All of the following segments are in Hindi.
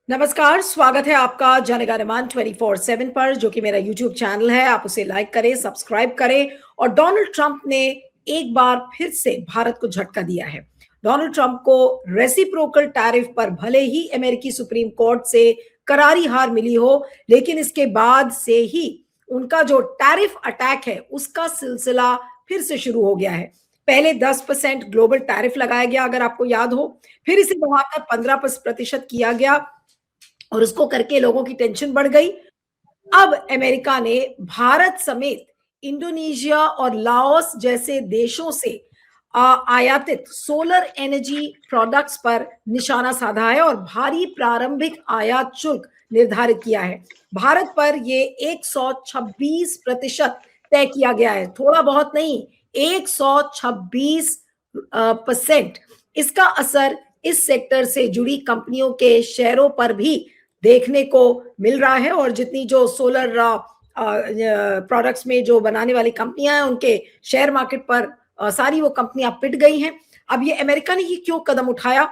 नमस्कार, स्वागत है आपका जनगणमान 24/7 पर, जो कि मेरा यूट्यूब चैनल है। आप उसे लाइक करें, सब्सक्राइब करें। और डोनाल्ड ट्रंप ने एक बार फिर से भारत को झटका दिया है। डोनाल्ड ट्रंप को रेसिप्रोकल टैरिफ पर भले ही अमेरिकी सुप्रीम कोर्ट से करारी हार मिली हो, लेकिन इसके बाद से ही उनका जो टैरिफ अटैक है उसका सिलसिला फिर से शुरू हो गया है। पहले 10% ग्लोबल टैरिफ लगाया गया, अगर आपको याद हो, फिर इसे बढ़ाकर 15% किया गया और उसको करके लोगों की टेंशन बढ़ गई। अब अमेरिका ने भारत समेत इंडोनेशिया और लाओस जैसे देशों से आयातित सोलर एनर्जी प्रोडक्ट्स पर निशाना साधा है और भारी प्रारंभिक आयात शुल्क निर्धारित किया है। भारत पर ये 126% तय किया गया है, थोड़ा बहुत नहीं, 126%। इसका असर इस सेक्टर से जुड़ी कंपनियों के शेयरों पर भी देखने को मिल रहा है। और जितनी जो सोलर प्रोडक्ट्स में जो बनाने वाली कंपनियां हैं, उनके शेयर मार्केट पर सारी वो कंपनियां पिट गई हैं। अब ये अमेरिका ने ही क्यों कदम उठाया?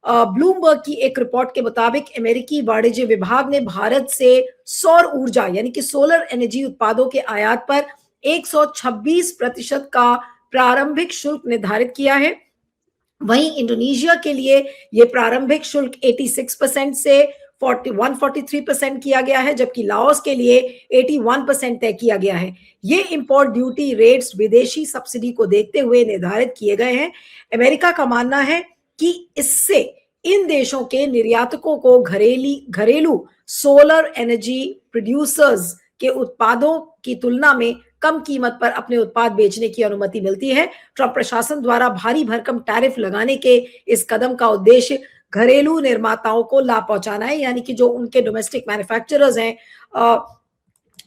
ब्लूमबर्ग की एक रिपोर्ट के मुताबिक अमेरिकी वाणिज्य विभाग ने भारत से सौर ऊर्जा यानी कि सोलर एनर्जी उत्पादों के आयात पर 126% का प्रारंभिक शुल्क निर्धारित किया है। वहीं इंडोनेशिया के लिए यह प्रारंभिक शुल्क 86% से 143% किया गया है, जबकि लाओस के लिए 81% तय किया गया है। ये इंपोर्ट ड्यूटी रेट्स विदेशी सब्सिडी को देखते हुए निर्धारित किए गए हैं। अमेरिका का मानना है कि इससे इन देशों के निर्यातकों को घरेलू सोलर एनर्जी प्रोड्यूसर्स के उत्पादों की तुलना में कम कीमत पर अपने उत्पाद बेचने की अनुमति मिलती है। ट्रंप प्रशासन द्वारा भारी भरकम टैरिफ लगाने के इस कदम का उद्देश्य घरेलू निर्माताओं को लाभ पहुंचाना है, यानी कि जो उनके डोमेस्टिक मैन्युफैक्चरर्स हैं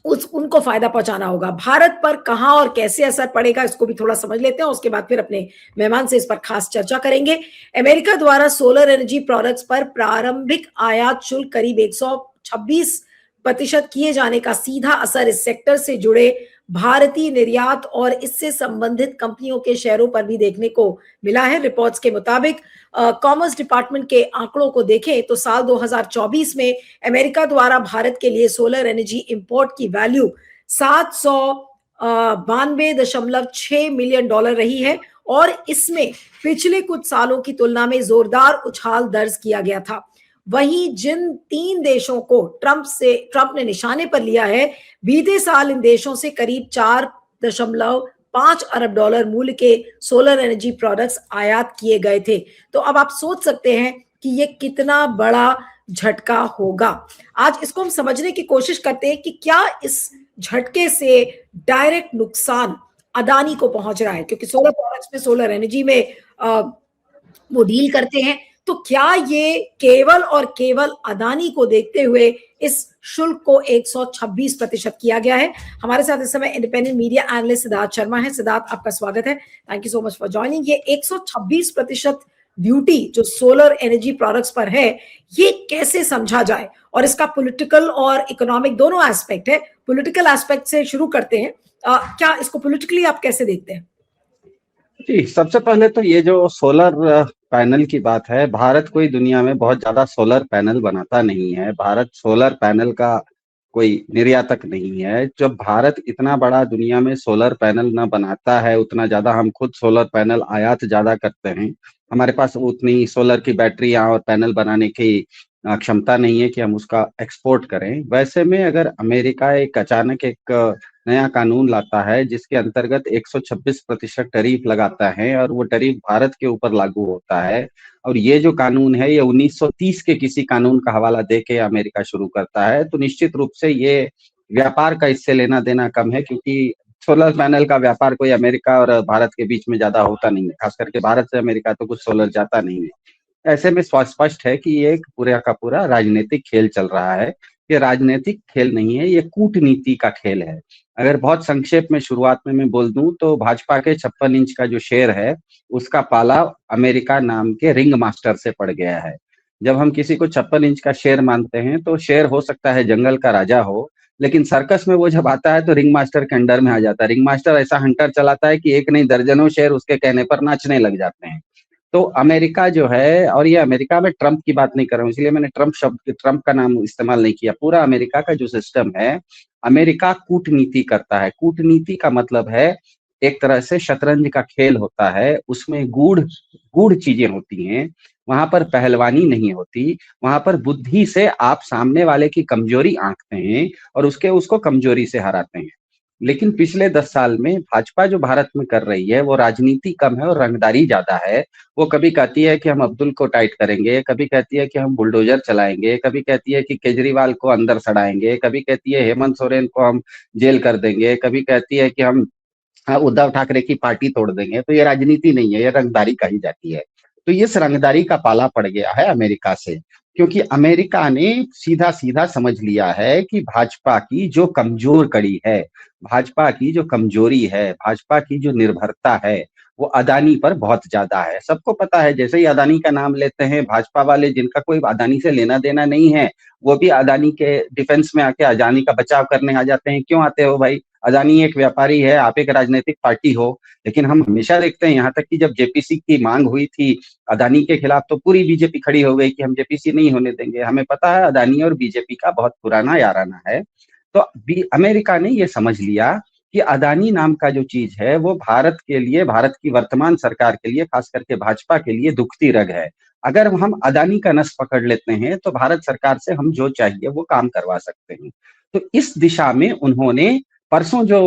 उनको फायदा पहुंचाना होगा। भारत पर कहां और कैसे असर पड़ेगा, इसको भी थोड़ा समझ लेते हैं, उसके बाद फिर अपने मेहमान से इस पर खास चर्चा करेंगे। अमेरिका द्वारा सोलर एनर्जी प्रोडक्ट्स पर प्रारंभिक आयात शुल्क करीब 126% किए जाने का सीधा असर इस सेक्टर से जुड़े भारतीय निर्यात और इससे संबंधित कंपनियों के शेयरों पर भी देखने को मिला है। रिपोर्ट्स के मुताबिक कॉमर्स डिपार्टमेंट के आंकड़ों को देखें तो साल 2024 में अमेरिका द्वारा भारत के लिए सोलर एनर्जी इंपोर्ट की वैल्यू 792.6 मिलियन डॉलर रही है और इसमें पिछले कुछ सालों की तुलना में जोरदार उछाल दर्ज किया गया था। वहीं जिन 3 देशों को ट्रंप ने निशाने पर लिया है, बीते साल इन देशों से करीब 4.5 अरब डॉलर मूल्य के सोलर एनर्जी प्रोडक्ट्स आयात किए गए थे। तो अब आप सोच सकते हैं कि ये कितना बड़ा झटका होगा। आज इसको हम समझने की कोशिश करते हैं कि क्या इस झटके से डायरेक्ट नुकसान अदानी को पहुंच रहा है, क्योंकि सोलर प्रोडक्ट्स में, सोलर एनर्जी में वो डील करते हैं। तो क्या ये केवल और केवल अदानी को देखते हुए इस शुल्क को 126% किया गया है? हमारे साथ इस समय independent media analyst Siddharth Sharma है। सिद्धार्थ, आपका स्वागत है। Thank you so much for joining. ये 126% ड्यूटी जो सोलर एनर्जी प्रोडक्ट्स पर है, ये कैसे समझा जाए? और इसका पॉलिटिकल और इकोनॉमिक दोनों एस्पेक्ट है। पॉलिटिकल एस्पेक्ट से शुरू करते हैं। क्या इसको पॉलिटिकली आप कैसे देखते हैं? जी, सबसे पहले तो ये जो सोलर पैनल की बात है, भारत कोई दुनिया में बहुत ज्यादा सोलर पैनल बनाता नहीं है। भारत सोलर पैनल का कोई निर्यातक नहीं है। जब भारत इतना बड़ा दुनिया में सोलर पैनल ना बनाता है, उतना ज्यादा हम खुद सोलर पैनल आयात ज्यादा करते हैं। हमारे पास उतनी सोलर की बैटरियां और पैनल बनाने की क्षमता नहीं है कि हम उसका एक्सपोर्ट करें। वैसे में अगर अमेरिका एक अचानक एक नया कानून लाता है जिसके अंतर्गत 126% टैरिफ लगाता है और वो टैरिफ भारत के ऊपर लागू होता है, और ये जो कानून है ये 1930 के किसी कानून का हवाला दे के अमेरिका शुरू करता है, तो निश्चित रूप से ये व्यापार का इससे लेना देना कम है, क्योंकि सोलर पैनल का व्यापार कोई अमेरिका और भारत के बीच में ज्यादा होता नहीं है। खास करके भारत से अमेरिका तो कुछ सोलर जाता नहीं है। ऐसे में स्पष्ट है कि ये एक पूरा का पूरा राजनीतिक खेल चल रहा है। ये राजनीतिक खेल नहीं है, ये कूटनीति का खेल है। अगर बहुत संक्षेप में शुरुआत में मैं बोल दूं तो भाजपा के 56 इंच का जो शेयर है, उसका पाला अमेरिका नाम के रिंग मास्टर से पड़ गया है। जब हम किसी को 56 इंच का शेर मानते हैं तो शेर हो सकता है जंगल का राजा हो, लेकिन सर्कस में वो जब आता है तो रिंग मास्टर के अंडर में आ जाता है। रिंग मास्टर ऐसा हंटर चलाता है कि एक नहीं दर्जनों शेर उसके कहने पर नाचने लग जाते हैं। तो अमेरिका जो है, और ये अमेरिका में ट्रंप की बात नहीं कर रहा हूँ, इसलिए मैंने ट्रंप का नाम इस्तेमाल नहीं किया। पूरा अमेरिका का जो सिस्टम है, अमेरिका कूटनीति करता है। कूटनीति का मतलब है एक तरह से शतरंज का खेल होता है, उसमें गूढ़ गूढ़ चीजें होती हैं। वहां पर पहलवानी नहीं होती, वहां पर बुद्धि से आप सामने वाले की कमजोरी आंकते हैं और उसको कमजोरी से हराते हैं। लेकिन पिछले 10 साल में भाजपा जो भारत में कर रही है, वो राजनीति कम है और रंगदारी ज्यादा है। वो कभी कहती है कि हम अब्दुल को टाइट करेंगे, कभी कहती है कि हम बुलडोजर चलाएंगे, कभी कहती है कि केजरीवाल को अंदर सड़ाएंगे, कभी कहती है हेमंत सोरेन को हम जेल कर देंगे, कभी कहती है कि हम उद्धव ठाकरे की पार्टी तोड़ देंगे। तो ये राजनीति नहीं है, ये रंगदारी कही जाती है। तो इस रंगदारी का पाला पड़ गया है अमेरिका से, क्योंकि अमेरिका ने सीधा सीधा समझ लिया है कि भाजपा की जो कमजोर कड़ी है, भाजपा की जो कमजोरी है, भाजपा की जो निर्भरता है, वो अदानी पर बहुत ज्यादा है। सबको पता है, जैसे ही अदानी का नाम लेते हैं भाजपा वाले, जिनका कोई अदानी से लेना देना नहीं है, वो भी अदानी के डिफेंस में आके अदानी का बचाव करने आ जाते हैं। क्यों आते हो भाई? अदानी एक व्यापारी है, आप एक राजनीतिक पार्टी हो। लेकिन हम हमेशा देखते हैं, यहाँ तक कि जब जेपीसी की मांग हुई थी अदानी के खिलाफ, तो पूरी बीजेपी खड़ी हो गई कि हम जेपीसी नहीं होने देंगे। हमें पता है अदानी और बीजेपी का बहुत पुराना याराना है। तो अमेरिका ने ये समझ लिया कि अदानी नाम का जो चीज है, वो भारत के लिए, भारत की वर्तमान सरकार के लिए, खास करके भाजपा के लिए दुखती रग है। अगर हम अदानी का नस पकड़ लेते हैं तो भारत सरकार से हम जो चाहिए वो काम करवा सकते हैं। तो इस दिशा में उन्होंने परसों जो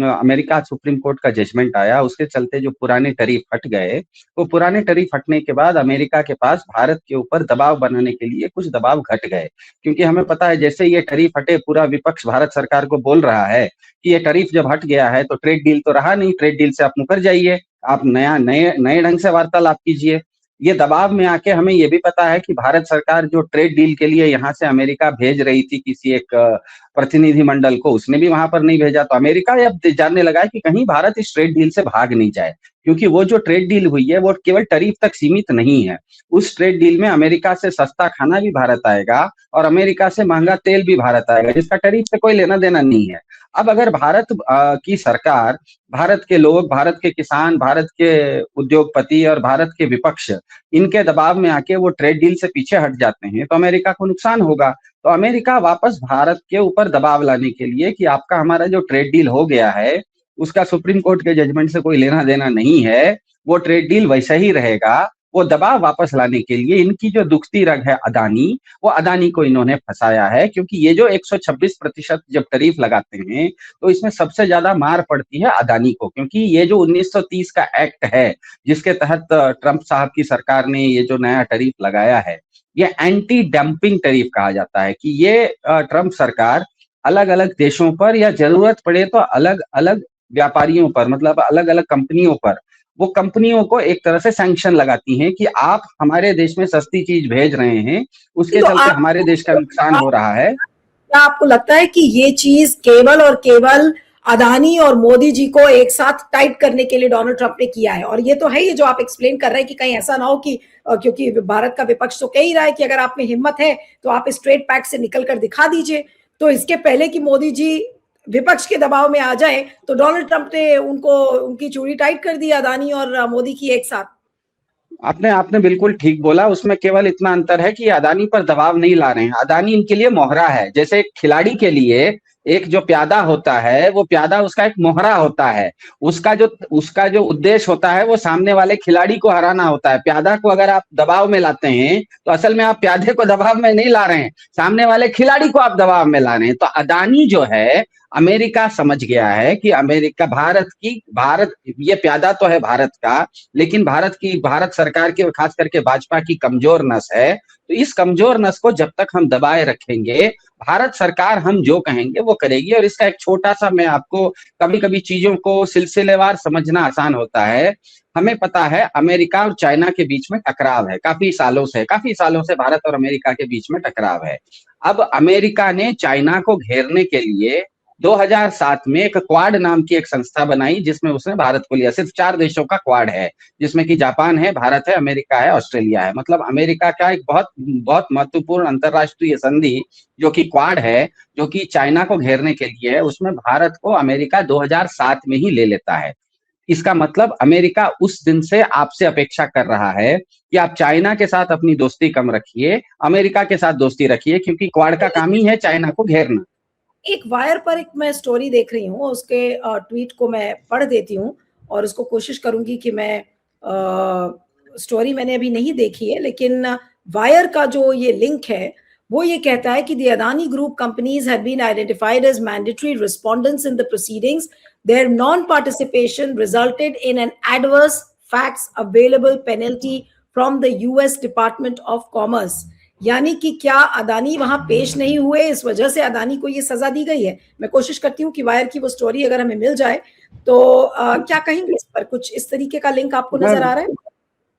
अमेरिका सुप्रीम कोर्ट का जजमेंट आया, उसके चलते जो पुराने टैरिफ हट गए, वो पुराने टैरिफ हटने के बाद अमेरिका के पास भारत के ऊपर दबाव बनाने के लिए कुछ दबाव घट गए। क्योंकि हमें पता है, जैसे ये टैरिफ हटे, पूरा विपक्ष भारत सरकार को बोल रहा है कि ये टैरिफ जब हट गया है तो ट्रेड डील तो रहा नहीं, ट्रेड डील से आप मुकर जाइए, आप नए नए ढंग से वार्तालाप कीजिए। ये दबाव में आके हमें ये भी पता है कि भारत सरकार जो ट्रेड डील के लिए यहाँ से अमेरिका भेज रही थी किसी एक प्रतिनिधि मंडल को, उसने भी वहां पर नहीं भेजा। तो अमेरिका अब जानने लगा है कि कहीं भारत इस ट्रेड डील से भाग नहीं जाए, क्योंकि वो जो ट्रेड डील हुई है वो केवल टैरिफ तक सीमित नहीं है। उस ट्रेड डील में अमेरिका से सस्ता खाना भी भारत आएगा और अमेरिका से महंगा तेल भी भारत आएगा, जिसका टैरिफ से कोई लेना देना नहीं है। अब अगर भारत की सरकार, भारत के लोग, भारत के किसान, भारत के उद्योगपति और भारत के विपक्ष इनके दबाव में आके वो ट्रेड डील से पीछे हट जाते हैं, तो अमेरिका को नुकसान होगा। तो अमेरिका वापस भारत के ऊपर दबाव लाने के लिए कि आपका हमारा जो ट्रेड डील हो गया है, उसका सुप्रीम कोर्ट के जजमेंट से कोई लेना देना नहीं है, वो ट्रेड डील वैसा ही रहेगा, वो दबाव वापस लाने के लिए इनकी जो दुखती रग है अदानी, वो अदानी को इन्होंने फंसाया है। क्योंकि ये जो 126% जब टैरिफ लगाते हैं, तो इसमें सबसे ज्यादा मार पड़ती है अदानी को, क्योंकि ये जो 1930 का एक्ट है, जिसके तहत ट्रंप साहब की सरकार ने ये जो नया टैरिफ लगाया है, ये एंटी डंपिंग टैरिफ कहा जाता है। कि ये ट्रंप सरकार अलग अलग देशों पर, या जरूरत पड़े तो अलग अलग व्यापारियों पर, मतलब अलग अलग कंपनियों पर, वो कंपनियों को एक तरह से सैंक्शन लगाती हैं कि आप हमारे देश में सस्ती चीज भेज रहे हैं, उसके तो चलते हमारे देश का नुकसान हो रहा है। क्या आपको लगता है कि ये चीज केवल और केवल अदानी और मोदी जी को एक साथ टाइट करने के लिए डोनाल्ड ट्रंप ने किया है? और ये तो है ही जो आप एक्सप्लेन कर रहे हैं कि कहीं ऐसा ना हो कि क्योंकि भारत का विपक्ष तो कह ही रहा है कि अगर आप में हिम्मत है तो आप इस ट्रेड पैक्ट से निकल कर दिखा दीजिए। तो इसके पहले कि मोदी जी विपक्ष के दबाव में आ जाए, तो डोनाल्ड ट्रंप ने उनको, उनकी चूड़ी टाइट कर दी अदानी और मोदी की एक साथ। आपने आपने बिल्कुल ठीक बोला। उसमें केवल इतना अंतर है कि अदानी पर दबाव नहीं ला रहे हैं, अदानी इनके लिए मोहरा है। जैसे एक खिलाड़ी के लिए एक जो प्यादा होता है, वो प्यादा उसका एक मोहरा होता है। उसका जो उद्देश्य होता है, वो सामने वाले खिलाड़ी को हराना होता है। प्यादा को अगर आप दबाव में लाते हैं, तो असल में आप प्यादे को दबाव में नहीं ला रहे हैं, सामने वाले खिलाड़ी को आप दबाव में ला रहे हैं। तो अदानी जो है, अमेरिका समझ गया है कि अमेरिका भारत ये प्यादा तो है भारत का, लेकिन भारत सरकार की, खास करके भाजपा की कमजोर नस है। तो इस कमजोर नस को जब तक हम दबाए रखेंगे, भारत सरकार हम जो कहेंगे वो करेगी। और इसका एक छोटा सा, मैं आपको, कभी कभी चीजों को सिलसिलेवार समझना आसान होता है। हमें पता है अमेरिका और चाइना के बीच में टकराव है, काफी सालों से भारत और अमेरिका के बीच में टकराव है। अब अमेरिका ने चाइना को घेरने के लिए 2007 में एक क्वाड नाम की एक संस्था बनाई, जिसमें उसने भारत को लिया। सिर्फ 4 देशों का क्वाड है, जिसमें कि जापान है, भारत है, अमेरिका है, ऑस्ट्रेलिया है। मतलब अमेरिका का एक बहुत बहुत महत्वपूर्ण अंतरराष्ट्रीय संधि जो कि क्वाड है, जो कि चाइना को घेरने के लिए है, उसमें भारत को अमेरिका 2007 में ही ले लेता है। इसका मतलब अमेरिका उस दिन से आपसे अपेक्षा कर रहा है कि आप चाइना के साथ अपनी दोस्ती कम रखिए, अमेरिका के साथ दोस्ती रखिए, क्योंकि क्वाड का काम ही है चाइना को घेरना। एक वायर पर एक मैं स्टोरी देख रही हूँ, उसके ट्वीट को मैं पढ़ देती हूँ और उसको कोशिश करूंगी कि मैं स्टोरी मैंने अभी नहीं देखी है, लेकिन वायर का जो ये लिंक है वो ये कहता है कि the Adani group companies have been identified as mandatory respondents in the proceedings. Their non-participation resulted in an adverse facts available penalty from the US Department of Commerce. यानी कि क्या अदानी वहां पेश नहीं हुए, इस वजह से अदानी को ये सजा दी गई है. मैं कोशिश करती हूँ कि वायर की वो स्टोरी अगर हमें मिल जाए तो क्या कहेंगे इस पर? कुछ इस तरीके का लिंक आपको नजर आ रहा है?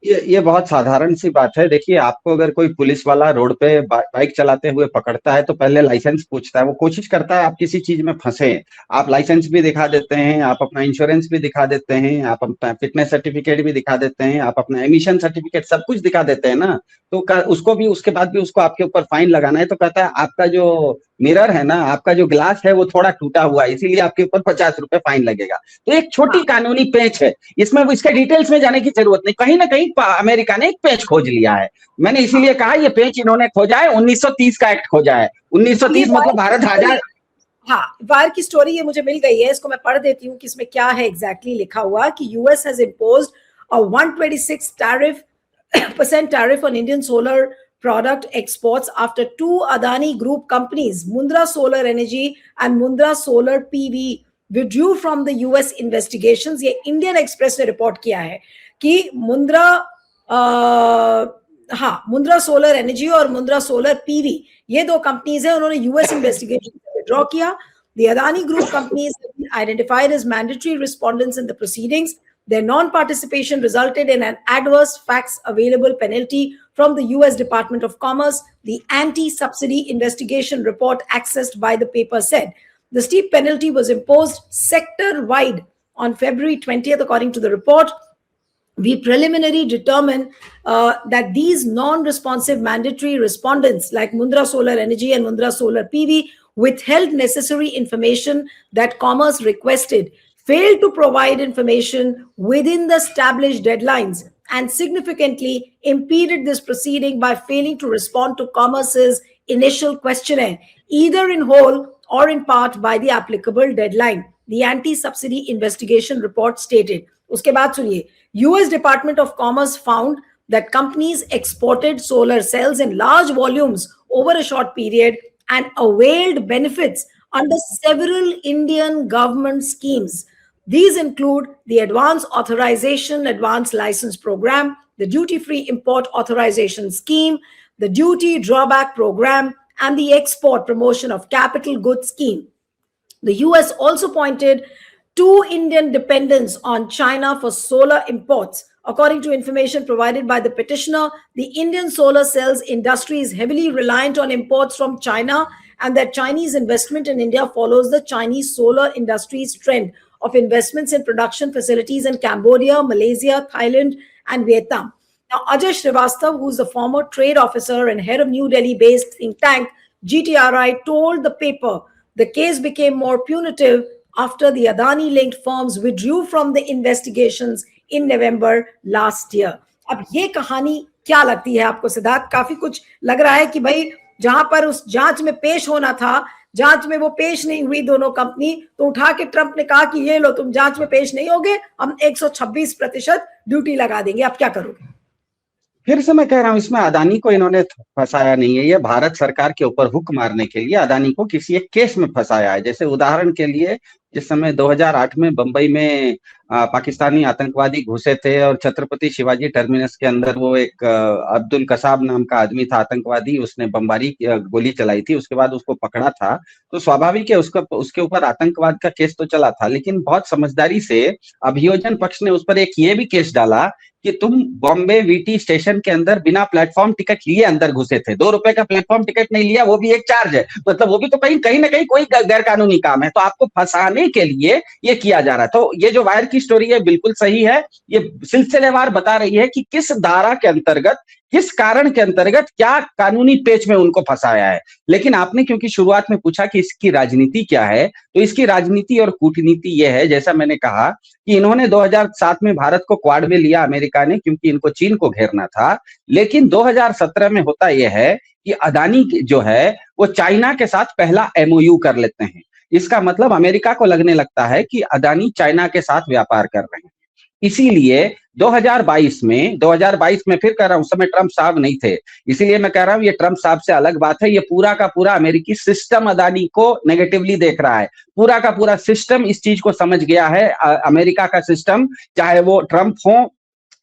ये बहुत साधारण सी बात है। देखिए, आपको अगर कोई पुलिस वाला रोड पे बाइक चलाते हुए पकड़ता है तो पहले लाइसेंस पूछता है, वो कोशिश करता है आप किसी चीज में फंसे। आप लाइसेंस भी दिखा देते हैं, आप अपना इंश्योरेंस भी दिखा देते हैं, आप अपना फिटनेस सर्टिफिकेट भी दिखा देते हैं, आप अपना एमिशन सर्टिफिकेट, सब कुछ दिखा देते हैं ना। तो उसको भी, उसके बाद भी उसको आपके ऊपर फाइन लगाना है तो कहता है आपका जो मिरर है ना, आपका जो ग्लास है वो थोड़ा टूटा हुआ है, इसीलिए आपके ऊपर 50 रुपए फाइन लगेगा। तो एक छोटी कानूनी पेंच है, इसमें वो इसके डिटेल्स में जाने की जरूरत नहीं। कहीं ना कहीं अमेरिका ने एक पेंच खोज लिया है। मैंने इसीलिए कहा ये पेंच इन्होंने खोजा है, 1930 का एक्ट खोजा है। 1930 मतलब भारत आजाद। हाँ, वायर की स्टोरी ये मुझे मिल गई है, इसको मैं पढ़ देती हूँ कि इसमें क्या है एग्जैक्टली लिखा हुआ कि US has imposed a 126% tariff on Indian solar product exports after two Adani Group companies, Mundra Solar Energy and Mundra Solar PV, withdrew from the US investigations. ये इंडियन एक्सप्रेस ने रिपोर्ट किया है कि मुंद्रा सोलर एनर्जी और मुंद्रा सोलर पीवी, ये दो कंपनीज हैं, उन्होंने यूएस इन्वेस्टिगेशन से विड्रॉ किया. The Adani Group companies have been identified as mandatory respondents in the proceedings. Their non-participation resulted in an adverse facts available penalty from the US Department of Commerce, the anti-subsidy investigation report accessed by the paper said. The steep penalty was imposed sector-wide on February 20th, according to the report. We preliminarily determined that these non-responsive mandatory respondents like Mundra Solar Energy and Mundra Solar PV withheld necessary information that Commerce requested, failed to provide information within the established deadlines, and significantly impeded this proceeding by failing to respond to Commerce's initial questionnaire, either in whole or in part by the applicable deadline, the anti-subsidy investigation report stated. उसके बाद सुनिए, US Department of Commerce found that companies exported solar cells in large volumes over a short period and availed benefits under several Indian government schemes. These include the Advance Authorization Advance License Program, the Duty-Free Import Authorization Scheme, the Duty Drawback Program, and the Export Promotion of Capital Goods Scheme. The US also pointed to Indian dependence on China for solar imports. According to information provided by the petitioner, the Indian solar cells industry is heavily reliant on imports from China, and that Chinese investment in India follows the Chinese solar industry's trend of investments in production facilities in Cambodia, Malaysia, Thailand, and Vietnam. Now, Ajay Srivastav, who's the former trade officer and head of New Delhi-based think tank GTRI, told the paper the case became more punitive after the Adani-linked firms withdrew from the investigations in November last year. अब ये कहानी क्या लगती है आपको सिद्धार्थ? काफी कुछ लग रहा है कि भाई जहां पर उस जांच में पेश होना था, जांच में वो पेश नहीं हुई दोनों कंपनी, तो उठा के ट्रंप ने कहा कि ये लो, तुम जांच में पेश नहीं होगे, हम 126% ड्यूटी लगा देंगे. अब क्या करोगे? फिर से मैं कह रहा हूं, इसमें अदानी को इन्होंने फंसाया नहीं है, ये भारत सरकार के ऊपर हुक मारने के लिए अदानी को किसी एक केस में फंसाया है. जैसे उदाहरण के लिए, जिस समय 2008 में बंबई में पाकिस्तानी आतंकवादी घुसे थे और छत्रपति शिवाजी टर्मिनस के अंदर वो एक अब्दुल कसाब नाम का आदमी था आतंकवादी, उसने बमबारी गोली चलाई थी, उसके बाद उसको पकड़ा था, तो स्वाभाविक है उसके ऊपर आतंकवाद का केस तो चला था. लेकिन बहुत समझदारी से अभियोजन पक्ष ने उस पर एक ये भी केस डाला कि तुम बॉम्बे वीटी स्टेशन के अंदर बिना प्लेटफॉर्म टिकट लिए अंदर घुसे थे, 2 रुपए का प्लेटफॉर्म टिकट नहीं लिया, वो भी एक चार्ज है. मतलब वो भी तो कहीं ना कहीं कोई गैर कानूनी काम है. तो आपको फंसाने दबाने के लिए ये किया जा रहा है। तो ये जो वायर की स्टोरी है बिल्कुल सही है, ये सिलसिलेवार बता रही है कि किस धारा के अंतर्गत, किस कारण के अंतर्गत क्या कानूनी पेच में उनको फंसाया है। लेकिन आपने क्योंकि शुरुआत में पूछा कि इसकी राजनीति क्या है, तो इसकी राजनीति और कूटनीति यह है, जैसा मैंने कहा कि इन्होंने 2007 में भारत को क्वाड में लिया अमेरिका ने, क्योंकि इनको चीन को घेरना था। लेकिन 2017 में होता यह है कि अदानी जो है वो चाइना के साथ पहला एमओयू कर लेते हैं। इसका मतलब अमेरिका को लगने लगता है कि अदानी चाइना के साथ व्यापार कर रहे हैं। इसीलिए 2022 में फिर कह रहा हूं, उस समय ट्रंप साहब नहीं थे, इसीलिए मैं कह रहा हूं ये ट्रंप साहब से अलग बात है। ये पूरा का पूरा अमेरिकी सिस्टम अदानी को नेगेटिवली देख रहा है। पूरा का पूरा सिस्टम इस चीज को समझ गया है, अमेरिका का सिस्टम, चाहे वो ट्रंप हो,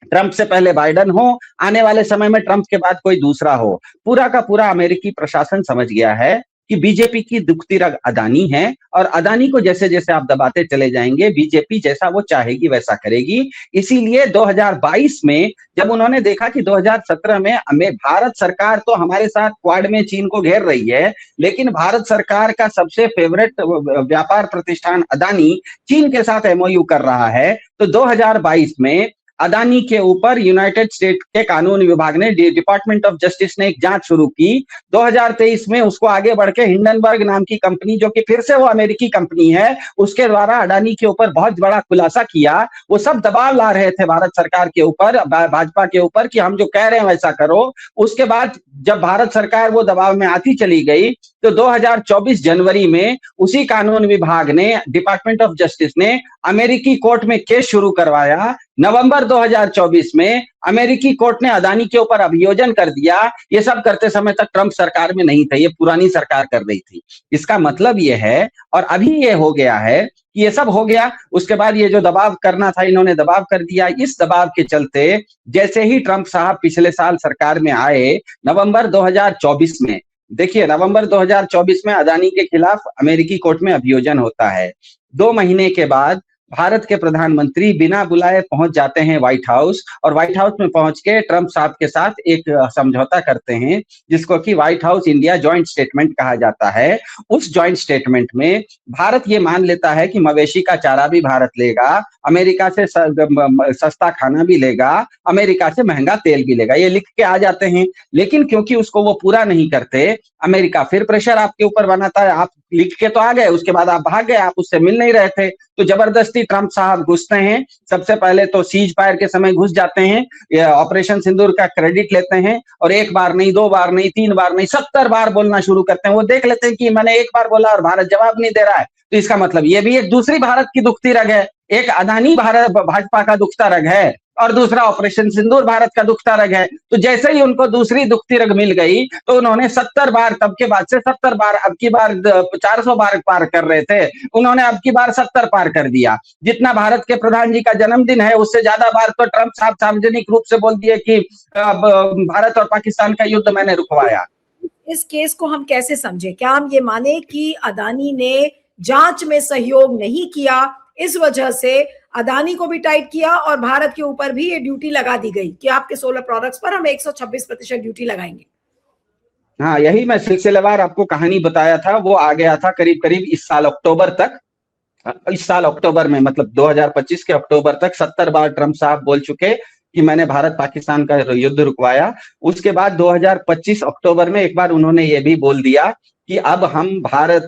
ट्रंप से पहले बाइडन हो, आने वाले समय में ट्रंप के बाद कोई दूसरा हो, पूरा का पूरा अमेरिकी प्रशासन समझ गया है कि बीजेपी की दुखती रग अदानी है, और अदानी को जैसे जैसे आप दबाते चले जाएंगे, बीजेपी जैसा वो चाहेगी वैसा करेगी। इसीलिए 2022 में जब उन्होंने देखा कि 2017 में भारत सरकार तो हमारे साथ क्वाड में चीन को घेर रही है, लेकिन भारत सरकार का सबसे फेवरेट व्यापार प्रतिष्ठान अदानी चीन के साथ एमओयू कर रहा है, तो 2022 में अदानी के ऊपर यूनाइटेड स्टेट के कानून विभाग ने, डिपार्टमेंट ऑफ जस्टिस ने एक जांच शुरू की। 2023 में उसको आगे बढ़ के हिंडनबर्ग नाम की कंपनी, जो कि फिर से वो अमेरिकी कंपनी है, उसके द्वारा अदानी के ऊपर बहुत बड़ा खुलासा किया। वो सब दबाव ला रहे थे भारत सरकार के ऊपर, भाजपा के ऊपर, कि हम जो कह रहे हैं वैसा करो। उसके बाद जब भारत सरकार वो दबाव में आती चली गई, तो 2024 जनवरी में उसी कानून विभाग ने, डिपार्टमेंट ऑफ जस्टिस ने अमेरिकी कोर्ट में केस शुरू करवाया। नवंबर 2024 में अमेरिकी कोर्ट ने अदानी के ऊपर अभियोजन कर दिया। ये सब करते समय तक ट्रंप सरकार में नहीं थे, ये पुरानी सरकार कर रही थी। इसका मतलब ये है, और अभी ये हो गया है कि ये सब हो गया, उसके बाद ये जो दबाव करना था इन्होंने दबाव कर दिया। इस दबाव के चलते जैसे ही ट्रंप साहब पिछले साल सरकार में आए, नवंबर 2024 में, देखिए नवंबर 2024 में अदानी के खिलाफ अमेरिकी कोर्ट में अभियोजन होता है। 2 महीने के बाद भारत के प्रधानमंत्री बिना बुलाए पहुंच जाते हैं व्हाइट हाउस, और व्हाइट हाउस में पहुंच के ट्रंप साहब के साथ एक समझौता करते हैं, जिसको कि white house India joint statement कहा जाता है। उस जॉइंट स्टेटमेंट में भारत ये मान लेता है कि मवेशी का चारा भी भारत लेगा, अमेरिका से सस्ता खाना भी लेगा, अमेरिका से महंगा तेल भी लेगा, ये लिख के आ जाते हैं। लेकिन क्योंकि उसको वो पूरा नहीं करते, अमेरिका फिर प्रेशर आपके ऊपर बनाता है। आप लिख के तो आ गए, उसके बाद आप भाग गए, आप उससे मिल नहीं रहे थे, तो जबरदस्ती ट्रंप साहब घुसते हैं। सबसे पहले तो सीज फायर के समय घुस जाते हैं, ऑपरेशन सिंदूर का क्रेडिट लेते हैं, और 1 बार नहीं, 2 बार नहीं, 3 बार नहीं, 70 बार बोलना शुरू करते हैं। वो देख लेते हैं कि मैंने 1 बार बोला और भारत जवाब नहीं दे रहा है, तो इसका मतलब ये भी एक दूसरी भारत की दुखती रग है। एक अदानी भारत भाजपा का दुखता रग है, और दूसरा ऑपरेशन सिंदूर भारत का दुखता रग है। तो जैसे ही उनको दूसरी दुखती रग मिल गई, तो उन्होंने 70 बार, तब के बाद से 70 बार, अब की बार 400 बार पार कर रहे थे, उन्होंने अब की बार 70 पार कर दिया। जितना भारत के प्रधान जी का जन्मदिन है, उससे ज्यादा बार तो ट्रंप साहब सार्वजनिक रूप से बोल दिए कि भारत और पाकिस्तान का युद्ध मैंने रुकवाया। इस केस को हम कैसे समझे? क्या हम ये माने कि अदानी ने जांच में सहयोग नहीं किया, इस वजह से अदानी को भी टाइट किया और भारत के ऊपर भी ये ड्यूटी लगा दी गई कि आपके सोलर प्रोडक्ट्स पर हम 126% ड्यूटी लगाएंगे? हाँ, यही मैं सिलसिलेवार आपको कहानी बताया था, वो आ गया था करीब करीब इस साल अक्टूबर तक। इस साल अक्टूबर में, मतलब 2025 के अक्टूबर तक 70 बार ट्रंप साहब बोल चुके कि मैंने भारत पाकिस्तान का युद्ध रुकवाया। उसके बाद 2025 अक्टूबर में एक बार उन्होंने ये भी बोल दिया कि अब हम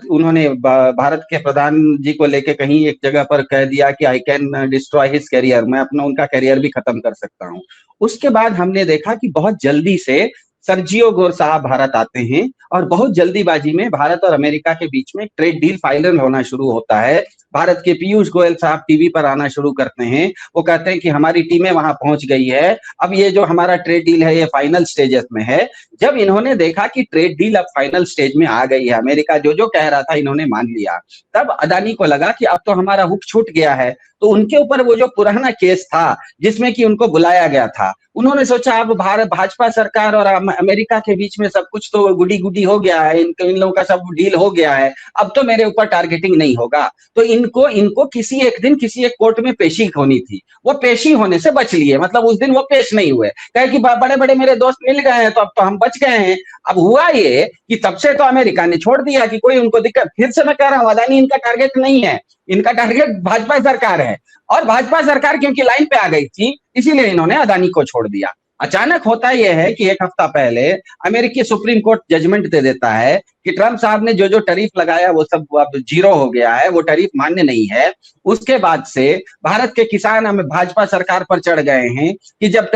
उन्होंने भारत के प्रधान जी को लेके कहीं एक जगह पर कह दिया कि I can destroy his career, मैं उनका करियर भी खत्म कर सकता हूं। उसके बाद हमने देखा कि बहुत जल्दी से सर्जियो गोर साहब भारत आते हैं, और बहुत जल्दीबाजी में भारत और अमेरिका के बीच में ट्रेड डील फाइनल होना शुरू होता है। भारत के पीयूष गोयल साहब टीवी पर आना शुरू करते हैं, वो कहते हैं कि हमारी टीमें वहां पहुंच गई है, अब ये जो हमारा ट्रेड डील है ये फाइनल स्टेजेस में है। जब इन्होंने देखा कि ट्रेड डील अब फाइनल स्टेज में आ गई है, अमेरिका जो जो कह रहा था इन्होंने मान लिया, तब अदानी को लगा कि अब तो हमारा हुक छूट गया है। तो उनके ऊपर वो जो पुराना केस था जिसमें कि उनको बुलाया गया था, उन्होंने सोचा अब भारत भाजपा सरकार और अमेरिका के बीच में सब कुछ तो गुडी गुडी हो गया है, इन लोगों का सब डील हो गया है, अब तो मेरे ऊपर टारगेटिंग नहीं होगा। तो इनको किसी एक दिन किसी एक कोर्ट में पेशी होनी थी, वो पेशी होने से बच लिए, मतलब उस दिन वो पेश नहीं हुए, कहे कि बड़े बड़े मेरे दोस्त मिल गए हैं तो अब तो हम बच गए हैं। अब हुआ ये कि तब से तो अमेरिका ने छोड़ दिया कि कोई उनको दिक्कत, फिर से मैं कह रहा हूं अदानी इनका टारगेट नहीं है, इनका टारगेट भाजपा सरकार है। और भाजपा सरकार क्योंकि लाइन पे आ गई थी, इसीलिए इन्होंने अदानी को छोड़ दिया। अचानक होता यह है कि एक हफ्ता पहले अमेरिकी सुप्रीम कोर्ट जजमेंट दे देता है कि ट्रंप साहब ने जो जो टैरिफ लगाया वो सब अब जीरो हो गया है, वो टैरिफ मान्य नहीं है। उसके बाद से भारत के किसान हमें भाजपा सरकार पर चढ़ गए हैं कि जब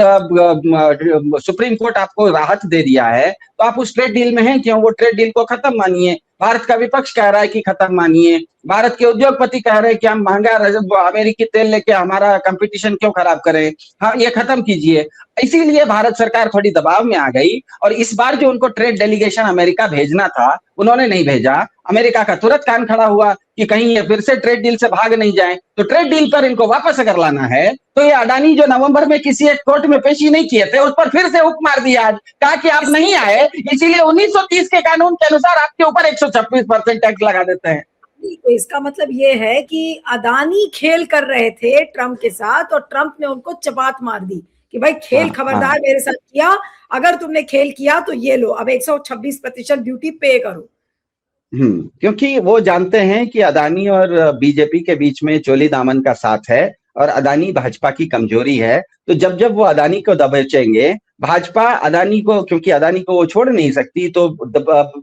सुप्रीम कोर्ट आपको राहत दे दिया है तो आप उस ट्रेड डील में हैं क्यों, वो ट्रेड डील को खत्म मानिए। भारत का विपक्ष कह रहा है कि खत्म मानिए, भारत के उद्योगपति कह रहे हैं कि हम महंगा अमेरिकी तेल लेके हमारा कंपटीशन क्यों खराब करें, हाँ ये खत्म कीजिए। इसीलिए भारत सरकार थोड़ी दबाव में आ गई और इस बार जो उनको ट्रेड डेलीगेशन अमेरिका भेजना था उन्होंने नहीं भेजा। अमेरिका का तुरंत कान खड़ा हुआ कि कहीं ये फिर से ट्रेड डील से भाग नहीं जाए। तो ट्रेड डील पर इनको वापस अगर लाना है तो ये अडानी जो नवंबर में किसी एक कोर्ट में पेशी नहीं किए थे उस पर फिर से हुक मार दिया आज, कहा कि आप नहीं आए इसीलिए 1930 के कानून के अनुसार आपके ऊपर 126% टैक्स लगा देते हैं। तो इसका मतलब ये है कि अदानी खेल कर रहे थे ट्रंप के साथ और ट्रंप ने उनको चपात मार दी कि भाई खेल खबरदार मेरे साथ किया, अगर तुमने खेल किया तो ये लो अब 126% ड्यूटी पे करो। क्योंकि वो जानते हैं कि अदानी और बीजेपी के बीच में चोली दामन का साथ है और अदानी भाजपा की कमजोरी है। तो जब जब वो अदानी को दबोचेंगे, भाजपा अदानी को, क्योंकि अदानी को वो छोड़ नहीं सकती, तो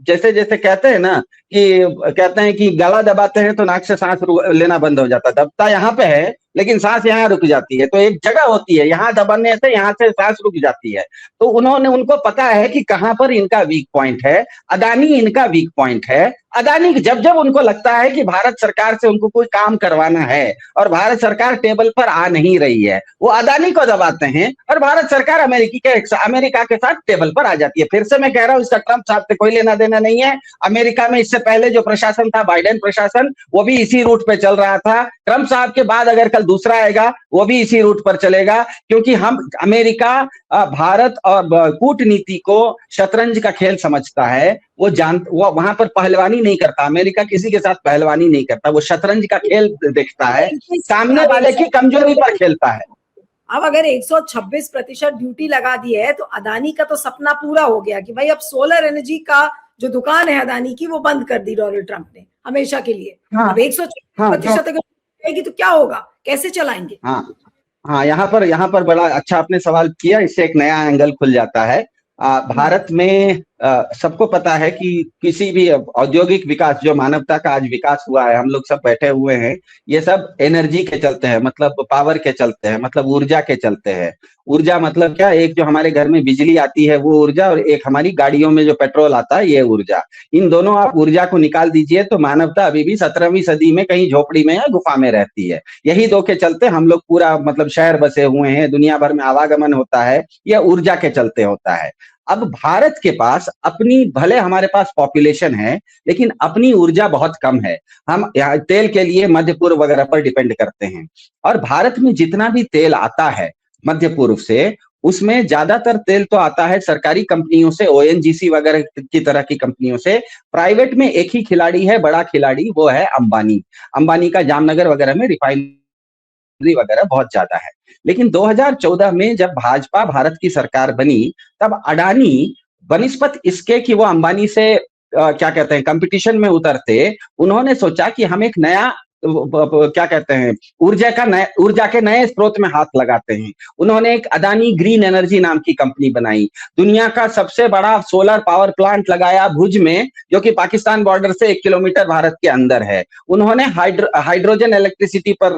जैसे जैसे कहते हैं ना कि गला दबाते हैं तो नाक से सांस लेना बंद हो जाता, दबता यहाँ पे है लेकिन सांस यहाँ रुक जाती है। तो एक जगह होती है यहाँ दबाने से यहाँ से सांस रुक जाती है। तो उनको पता है कि कहां पर इनका वीक पॉइंट है, अदानी इनका वीक पॉइंट है। अदानी जब जब उनको लगता है कि भारत सरकार से उनको कोई काम करवाना है और भारत सरकार टेबल पर आ नहीं रही है, वो अदानी को दबाते हैं और भारत सरकार अमेरिका के साथ टेबल पर आ जाती है। फिर से मैं कह रहा हूं इसका ट्रंप साहब से कोई लेना देना नहीं है। अमेरिका में इससे पहले जो प्रशासन था बाइडेन प्रशासन, वो भी इसी रूट पे चल रहा था। ट्रंप साहब के बाद अगर कल दूसरा आएगा वो भी इसी रूट पर चलेगा, क्योंकि अमेरिका भारत और कूटनीति को शतरंज का खेल समझता है। वो वहां पर पहलवानी नहीं करता, अमेरिका किसी के साथ पहलवानी नहीं करता, वो शतरंज का खेल देखता है, सामने वाले की कमजोरी पर खेलता है। अब अगर 126% ड्यूटी लगा दी है तो अदानी का तो सपना पूरा हो गया कि भाई अब सोलर एनर्जी का जो दुकान है अदानी की वो बंद कर दी डोनाल्ड ट्रंप ने हमेशा के लिए। अब 126% अगर तो क्या होगा, कैसे चलाएंगे? हाँ, यहाँ पर बड़ा अच्छा आपने सवाल किया, इससे एक नया एंगल खुल जाता है। भारत में सबको पता है कि किसी भी औद्योगिक विकास, जो मानवता का आज विकास हुआ है, हम लोग सब बैठे हुए हैं, ये सब एनर्जी के चलते हैं, मतलब पावर के चलते हैं, मतलब ऊर्जा के चलते हैं। ऊर्जा मतलब क्या, एक जो हमारे घर में बिजली आती है वो ऊर्जा, और एक हमारी गाड़ियों में जो पेट्रोल आता है ये ऊर्जा। इन दोनों आप ऊर्जा को निकाल दीजिए तो मानवता अभी भी 17वीं सदी में कहीं झोपड़ी में या गुफा में रहती है। यही दो के चलते हम लोग पूरा मतलब शहर बसे हुए हैं, दुनिया भर में आवागमन होता है, यह ऊर्जा के चलते होता है। अब भारत के पास अपनी, भले हमारे पास पॉपुलेशन है लेकिन अपनी ऊर्जा बहुत कम है। हम तेल के लिए मध्य पूर्व वगैरह पर डिपेंड करते हैं, और भारत में जितना भी तेल आता है मध्य पूर्व से, उसमें ज्यादातर तेल तो आता है सरकारी कंपनियों से, ओएनजीसी वगैरह की तरह की कंपनियों से। प्राइवेट में एक ही खिलाड़ी है, बड़ा खिलाड़ी, वो है अंबानी। अंबानी का जामनगर वगैरह में रिफाइनरी वगैरह बहुत ज्यादा है। लेकिन 2014 में जब भाजपा भारत की सरकार बनी, तब अडानी बनिस्पत इसके कि वो अंबानी से क्या कहते हैं कंपटीशन में उतरते, उन्होंने सोचा कि हम एक नया क्या कहते हैं ऊर्जा के नए स्रोत में हाथ लगाते हैं। उन्होंने एक अडानी ग्रीन एनर्जी नाम की कंपनी बनाई, दुनिया का सबसे बड़ा सोलर पावर प्लांट लगाया भुज में, जो कि पाकिस्तान बॉर्डर से 1 किलोमीटर भारत के अंदर है। उन्होंने हाइड्रोजन इलेक्ट्रिसिटी पर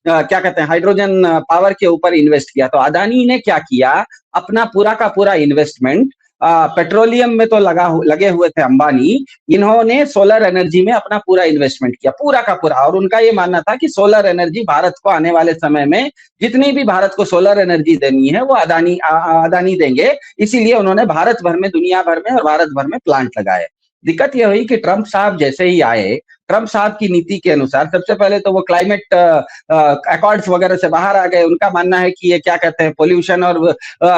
क्या कहते हैं हाइड्रोजन पावर के ऊपर इन्वेस्ट किया। तो अडानी ने क्या किया, अपना पूरा का पूरा इन्वेस्टमेंट पेट्रोलियम में तो लगे हुए थे अंबानी, इन्होंने सोलर एनर्जी में अपना पूरा इन्वेस्टमेंट किया, पूरा का पूरा। और उनका ये मानना था कि सोलर एनर्जी भारत को आने वाले समय में, जितनी भी भारत को सोलर एनर्जी देनी है वो अडानी देंगे। इसीलिए उन्होंने भारत भर में, दुनिया भर में और भारत भर में प्लांट लगाए। दिक्कत यह हुई कि ट्रंप साहब जैसे ही आए, ट्रंप साहब की नीति के अनुसार सबसे पहले तो वो क्लाइमेट अकॉर्ड्स वगैरह से बाहर आ गए। उनका मानना है कि ये क्या कहते हैं पोल्यूशन और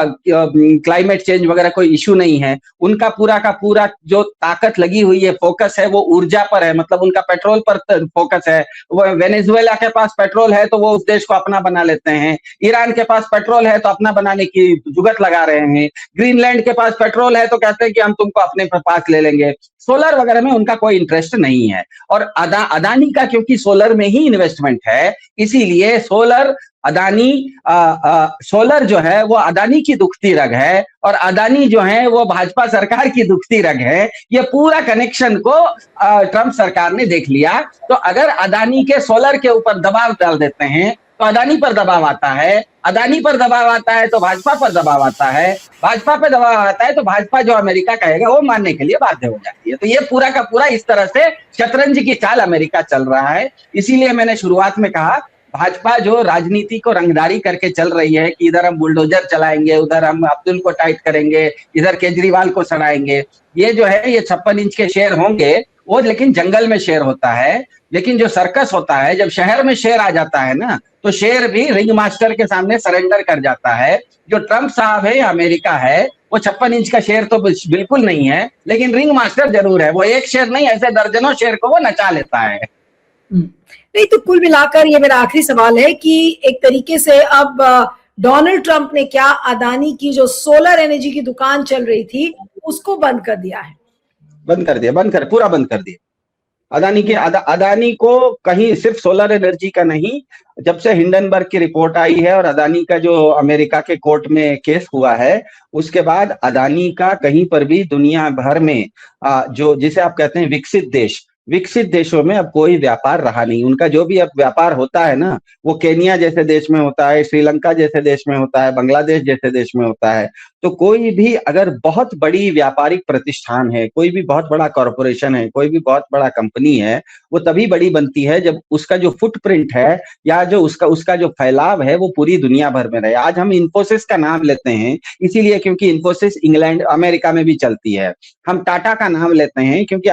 क्लाइमेट चेंज वगैरह कोई इशू नहीं है। उनका पूरा का पूरा जो ताकत लगी हुई है, फोकस है, वो ऊर्जा पर है, मतलब उनका पेट्रोल पर फोकस है। वो वेनेजुएला के पास पेट्रोल है तो वो उस देश को अपना बना लेते हैं, ईरान के पास पेट्रोल है तो अपना बनाने की जुगत लगा रहे हैं, ग्रीनलैंड के पास पेट्रोल है तो कहते हैं कि हम तुमको अपने पास ले लेंगे। सोलर वगैरह में उनका कोई इंटरेस्ट नहीं है। और अदानी का क्योंकि सोलर में ही इन्वेस्टमेंट है, इसीलिए सोलर जो है वो अदानी की दुखती रग है और अदानी जो है वो भाजपा सरकार की दुखती रग है। ये पूरा कनेक्शन को ट्रंप सरकार ने देख लिया। तो अगर अदानी के सोलर के ऊपर दबाव डाल देते हैं तो अदानी पर दबाव आता है, अदानी पर दबाव आता है तो भाजपा पर दबाव आता है, भाजपा पर दबाव आता है तो भाजपा जो अमेरिका कहेगा वो मानने के लिए बाध्य हो जाती है। तो ये पूरा का पूरा इस तरह से शतरंज की चाल अमेरिका चल रहा है। इसीलिए मैंने शुरुआत में कहा, भाजपा जो राजनीति को रंगदारी करके चल रही है कि इधर हम बुलडोजर चलाएंगे, उधर हम अब्दुल को टाइट करेंगे, इधर केजरीवाल को सड़ाएंगे, ये जो है ये 56 इंच के शेर होंगे वो, लेकिन जंगल में शेर होता है। लेकिन जो सर्कस होता है, जब शहर में शेर आ जाता है ना, तो शेर भी रिंग मास्टर के सामने सरेंडर कर जाता है। जो ट्रंप साहब है, अमेरिका है, वो 56 इंच का शेर तो बिल्कुल नहीं है, लेकिन रिंग मास्टर जरूर है। वो एक शेर नहीं, ऐसे दर्जनों शेर को वो नचा लेता है। नहीं, तो कुल मिलाकर ये मेरा आखिरी सवाल है कि एक तरीके से अब डोनाल्ड ट्रंप ने क्या अदानी की जो सोलर एनर्जी की दुकान चल रही थी उसको बंद कर दिया है? पूरा बंद कर दिया। अदानी को कहीं सिर्फ सोलर एनर्जी का नहीं, जब से हिंडनबर्ग की रिपोर्ट आई है और अदानी का जो अमेरिका के कोर्ट में केस हुआ है, उसके बाद अदानी का कहीं पर भी दुनिया भर में जो जिसे आप कहते हैं विकसित देशों में अब कोई व्यापार रहा नहीं। उनका जो भी अब व्यापार होता है ना, वो केनिया जैसे देश में होता है, श्रीलंका जैसे देश में होता है, बांग्लादेश जैसे देश में होता है। तो कोई भी अगर बहुत बड़ी व्यापारिक प्रतिष्ठान है, कोई भी बहुत बड़ा कॉरपोरेशन है, कोई भी बहुत बड़ा कंपनी है, वो तभी बड़ी बनती है जब उसका जो फुटप्रिंट है या जो उसका जो फैलाव है वो पूरी दुनिया भर में रहे। आज हम इन्फोसिस का नाम लेते हैं इसीलिए क्योंकि इन्फोसिस अमेरिका में भी चलती है। हम टाटा का नाम लेते हैं क्योंकि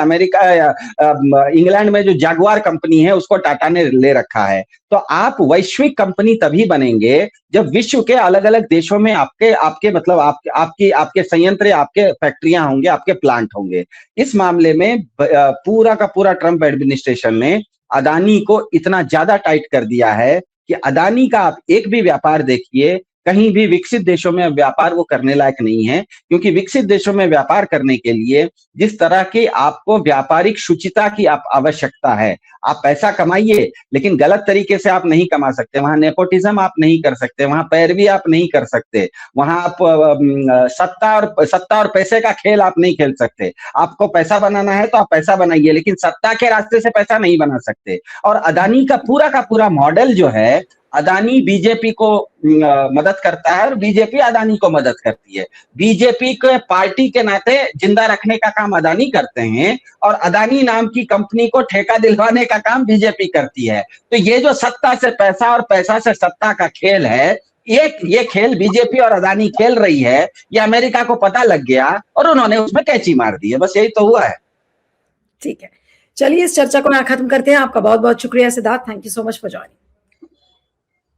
इंग्लैंड में जो जगुआर कंपनी है उसको टाटा ने ले रखा है। तो आप वैश्विक कंपनी तभी बनेंगे जब विश्व के अलग अलग देशों में आपके मतलब आपके संयंत्र, आपके फैक्ट्रियां होंगे, आपके प्लांट होंगे। इस मामले में पूरा का पूरा ट्रंप एडमिनिस्ट्रेशन ने अदानी को इतना ज्यादा टाइट कर दिया है कि अदानी का आप एक भी व्यापार देखिए, कहीं भी विकसित देशों में व्यापार वो करने लायक नहीं है। क्योंकि विकसित देशों में व्यापार करने के लिए जिस तरह की आपको व्यापारिक शुचिता की आवश्यकता है, आप पैसा कमाइए लेकिन गलत तरीके से आप नहीं कमा सकते। वहां नेपोटिज्म आप नहीं कर सकते, वहां पैरवी आप नहीं कर सकते, वहां आप सत्ता और पैसे का खेल आप नहीं खेल सकते। आपको पैसा बनाना है तो आप पैसा बनाइए, लेकिन सत्ता के रास्ते से पैसा नहीं बना सकते। और अदानी का पूरा मॉडल जो है, अदानी बीजेपी को मदद करता है और बीजेपी अदानी को मदद करती है। बीजेपी के पार्टी के नाते जिंदा रखने का काम अदानी करते हैं और अदानी नाम की कंपनी को ठेका दिलवाने का काम बीजेपी करती है। तो ये जो सत्ता से पैसा और पैसा से सत्ता का खेल है, ये खेल बीजेपी और अदानी खेल रही है, ये अमेरिका को पता लग गया और उन्होंने उसमें कैची मार दी है। बस यही तो हुआ है। ठीक है, चलिए इस चर्चा को यहाँ खत्म करते हैं। आपका बहुत बहुत शुक्रिया Siddharth, thank you so much for joining.